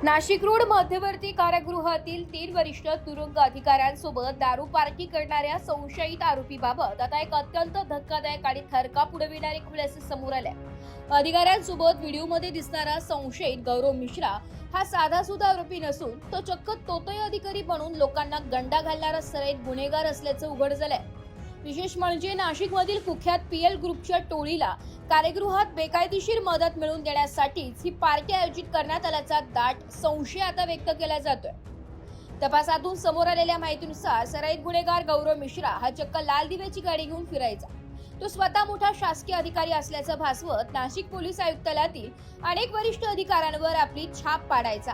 Nashik road मध्यवर्ती कारागृहातील 3 वरिष्ठ तुरुंग अधिकाऱ्यांसोबत दारू पार्टी करणाऱ्या संशयित आरोपीबाबत आता एक अत्यंत धक्कादायक आणि थरकाप उडविणारे खुलासे समोर आले। अधिकाऱ्यांसोबत व्हिडिओमध्ये दिसणारा संशयित गौरव मिश्रा हा साधासुद्धा आरोपी नसून तो चक्क तोतय अधिकारी बनून लोकांना गंडा घालणारा सराईत गुन्हेगार असल्याचं उघड झालंय। विशेष म्हणजे नाशिकमधील कुख्यात पीएल ग्रुपच्या टोळीला कारागृहात बेकायदेशीर मदत मिळवून देण्यासाठीच ही पार्टी आयोजित करण्यात आल्याचा दाट संशय आता व्यक्त केला जातोय। तपासातून समोर आलेल्या माहितीनुसार सराईत गुन्हेगार गौरव मिश्रा हा चक्क लाल दिव्याची गाडी घेऊन फिरायचा। तो स्वतः मोठा शासकीय अधिकारी असल्याचं भासवत नाशिक पोलीस आयुक्तालयातील अनेक वरिष्ठ अधिकाऱ्यांवर आपली छाप पाडायचा।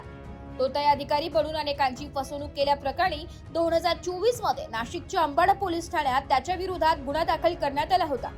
तो त्या अधिकारी बनून अनेकांची फसवणूक केल्याप्रकरणी 2024 मध्ये नाशिकच्या अंबाडा पोलीस ठाण्यात त्याच्या विरोधात गुन्हा दाखल करण्यात आला होता।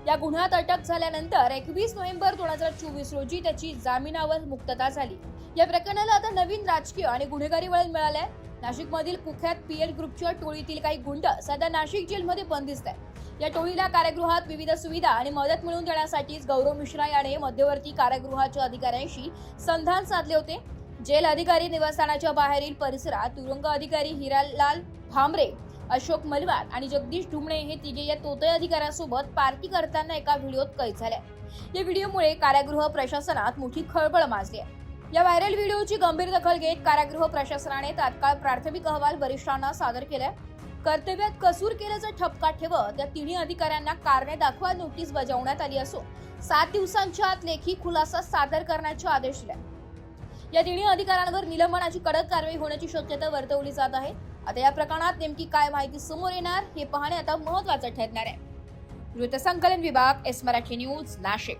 या गुन्ह्यात अटक झाल्यानंतर 21 नोव्हेंबर 2024 रोजी त्याची जामिनावर मुक्तता झाली। या प्रकरणाला आता नवीन राजकीय आणि गुन्हेगारी वळण मिळालंय। नाशिकमधील कुख्यात पीएल ग्रुपच्या टोळीतील काही गुंड सध्या नाशिक जेलमध्ये बंदिस्त आहेत। या टोळीला कारागृहात विविध सुविधा आणि मदत मिळवून देण्यासाठीच गौरव मिश्रा याने मध्यवर्ती कारागृहाच्या अधिकाऱ्यांशी संधान साधले होते। जेल अधिकारी निवासस्थानाच्या बाहेरील परिसरात तुरुंग अधिकारी हिरालाल भामरे, अशोक मलवार आणि जगदीश ढुमणे हे तिघे या तोतय अधिकाऱ्यांसोबत पार्टी करताना एका व्हिडिओत कैद झाले। या व्हिडिओमुळे कारागृह प्रशासनात मोठी खळबळ माजली आहे। या व्हायरल व्हिडिओची गंभीर दखल घेत कारागृह प्रशासनाने तात्काळ प्राथमिक अहवाल वरिष्ठांना सादर केलाय। कर्तव्यात कसूर केल्याचा ठपका ठेवत या तिन्ही अधिकाऱ्यांना कारणे दाखवा नोटीस बजावण्यात आली असून 7 दिवसांच्या आत लेखी खुलासा सादर करण्याचे आदेश दिले। या तिन्ही अधिकाऱ्यांवर निलंबनाची कडक कारवाई होण्याची शक्यता वर्तवली जात आहे। आता या प्रकरणात नेमकी काय माहिती समोर येणार हे पाहणे आता महत्त्वाचं ठरणार आहे। वृत्तसंकलन विभाग, एस मराठी न्यूज, नाशिक।